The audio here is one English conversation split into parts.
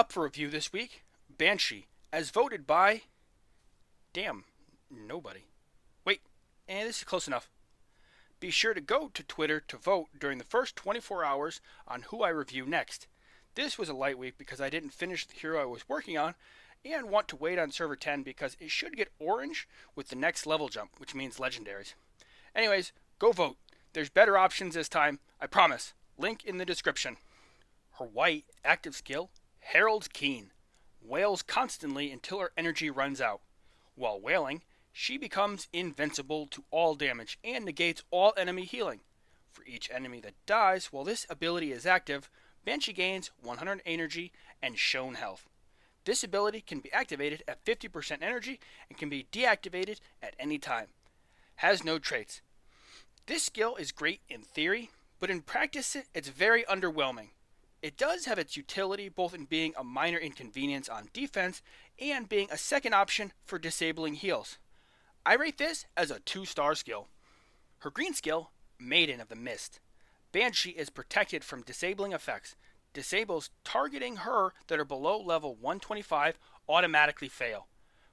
Up for review this week, Banshee, as voted by... Damn, nobody. Wait, this is close enough. Be sure to go to Twitter to vote during the first 24 hours on who I review next. This was a light week because I didn't finish the hero I was working on, and want to wait on server 10 because it should get orange with the next level jump, which means legendaries. Anyways, go vote. There's better options this time, I promise. Link in the description. Her white active skill, Herald's Keen, wails constantly until her energy runs out. While wailing, she becomes invincible to all damage and negates all enemy healing. For each enemy that dies while this ability is active, Banshee gains 100 energy and shown health. This ability can be activated at 50% energy and can be deactivated at any time. Has no traits. This skill is great in theory, but in practice it's very underwhelming. It does have its utility both in being a minor inconvenience on defense and being a second option for disabling heals. I rate this as a 2-star skill. Her green skill, Maiden of the Mist. Banshee is protected from disabling effects. Disables targeting her that are below level 125 automatically fail.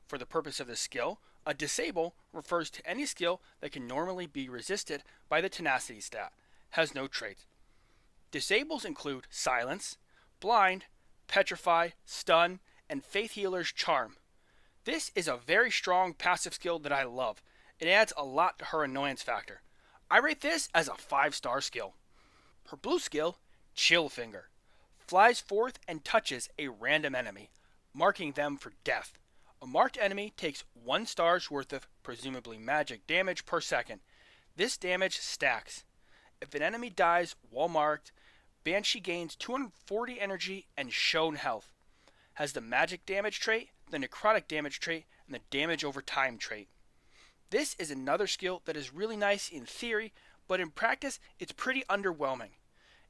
For the purpose of this skill, a disable refers to any skill that can normally be resisted by the tenacity stat. Has no traits. Disables include Silence, Blind, Petrify, Stun, and Faith Healer's Charm. This is a very strong passive skill that I love. It adds a lot to her annoyance factor. I rate this as a 5-star skill. Her blue skill, Chill Finger, flies forth and touches a random enemy, marking them for death. A marked enemy takes 1 star's worth of presumably magic damage per second. This damage stacks. If an enemy dies while marked, Banshee gains 240 energy and shown health. Has the magic damage trait, the necrotic damage trait, and the damage over time trait. This is another skill that is really nice in theory, but in practice it's pretty underwhelming.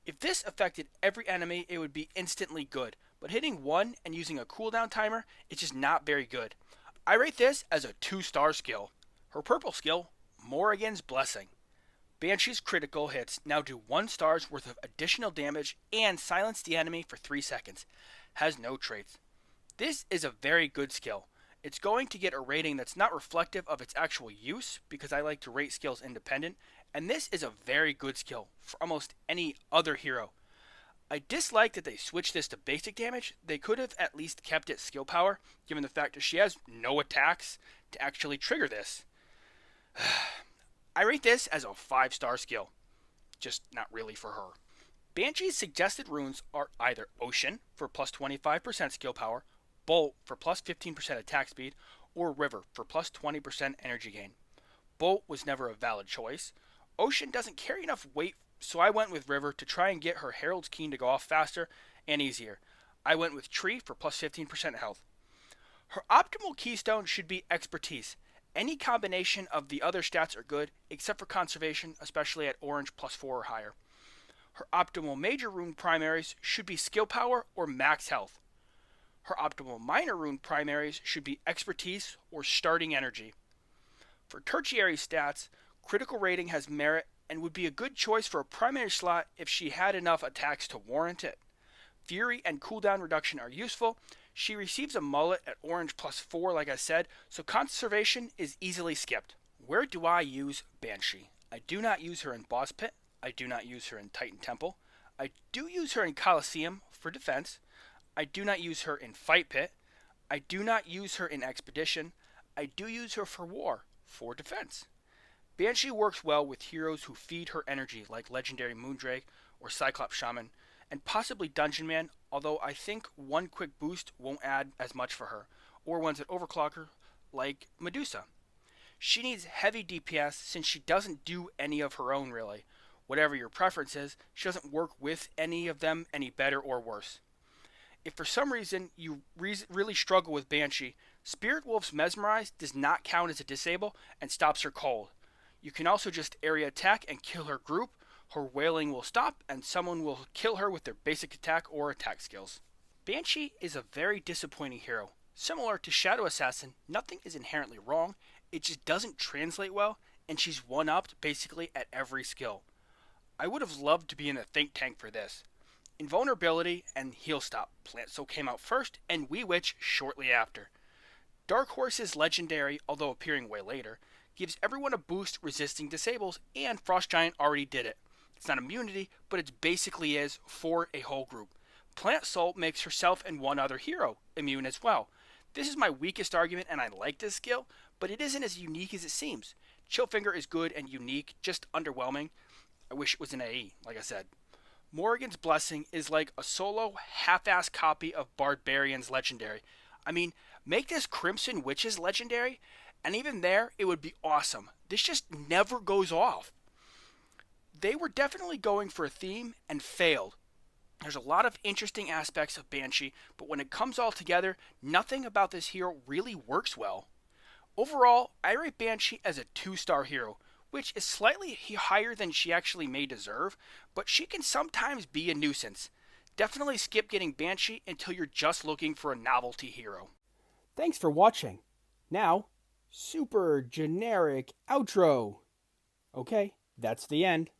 If this affected every enemy, it would be instantly good, but hitting one and using a cooldown timer is just not very good. I rate this as a 2-star skill. Her purple skill, Morrigan's Blessing. Banshee's critical hits now do 1 star's worth of additional damage and silence the enemy for 3 seconds. Has no traits. This is a very good skill. It's going to get a rating that's not reflective of its actual use because I like to rate skills independent, and this is a very good skill for almost any other hero. I dislike that they switched this to basic damage. They could have at least kept it skill power, given the fact that she has no attacks to actually trigger this. I rate this as a 5-star skill. Just not really for her. Banshee's suggested runes are either Ocean for plus 25% skill power, Bolt for plus 15% attack speed, or River for plus 20% energy gain. Bolt was never a valid choice. Ocean doesn't carry enough weight, so I went with River to try and get her Herald's Keen to go off faster and easier. I went with Tree for plus 15% health. Her optimal keystone should be Expertise. Any combination of the other stats are good, except for Conservation, especially at Orange plus 4 or higher. Her optimal major rune primaries should be Skill Power or Max Health. Her optimal minor rune primaries should be Expertise or Starting Energy. For tertiary stats, Critical Rating has merit and would be a good choice for a primary slot if she had enough attacks to warrant it. Fury and cooldown reduction are useful. She receives a mullet at Orange plus 4 like I said, so Conservation is easily skipped. Where do I use Banshee? I do not use her in Boss Pit. I do not use her in Titan Temple. I do use her in Coliseum for defense. I do not use her in Fight Pit. I do not use her in Expedition. I do use her for War for defense. Banshee works well with heroes who feed her energy like Legendary Moondrake or Cyclops Shaman, and possibly Dungeon Man, although I think one quick boost won't add as much for her, or ones that overclock her like Medusa. She needs heavy DPS since she doesn't do any of her own really. Whatever your preference is, she doesn't work with any of them any better or worse. If for some reason you really struggle with Banshee, Spirit Wolf's Mesmerize does not count as a disable and stops her cold. You can also just area attack and kill her group. Her wailing will stop and someone will kill her with their basic attack or attack skills. Banshee is a very disappointing hero. Similar to Shadow Assassin, nothing is inherently wrong, it just doesn't translate well, and she's one-upped basically at every skill. I would have loved to be in a think tank for this. Invulnerability and Heal Stop. Plant Soul came out first, and Wee Witch shortly after. Dark Horse's Legendary, although appearing way later, gives everyone a boost resisting disables, and Frost Giant already did it. It's not immunity, but it basically is for a whole group. Plant Soul makes herself and one other hero immune as well. This is my weakest argument, and I like this skill, but it isn't as unique as it seems. Chillfinger is good and unique, just underwhelming. I wish it was an AE, like I said. Morrigan's Blessing is like a solo, half-assed copy of Barbarian's Legendary. I mean, make this Crimson Witch's Legendary, and even there, it would be awesome. This just never goes off. They were definitely going for a theme and failed. There's a lot of interesting aspects of Banshee, but when it comes all together, nothing about this hero really works well. Overall, I rate Banshee as a 2-star hero, which is slightly higher than she actually may deserve, but she can sometimes be a nuisance. Definitely skip getting Banshee until you're just looking for a novelty hero. Thanks for watching. Now, super generic outro. Okay, that's the end.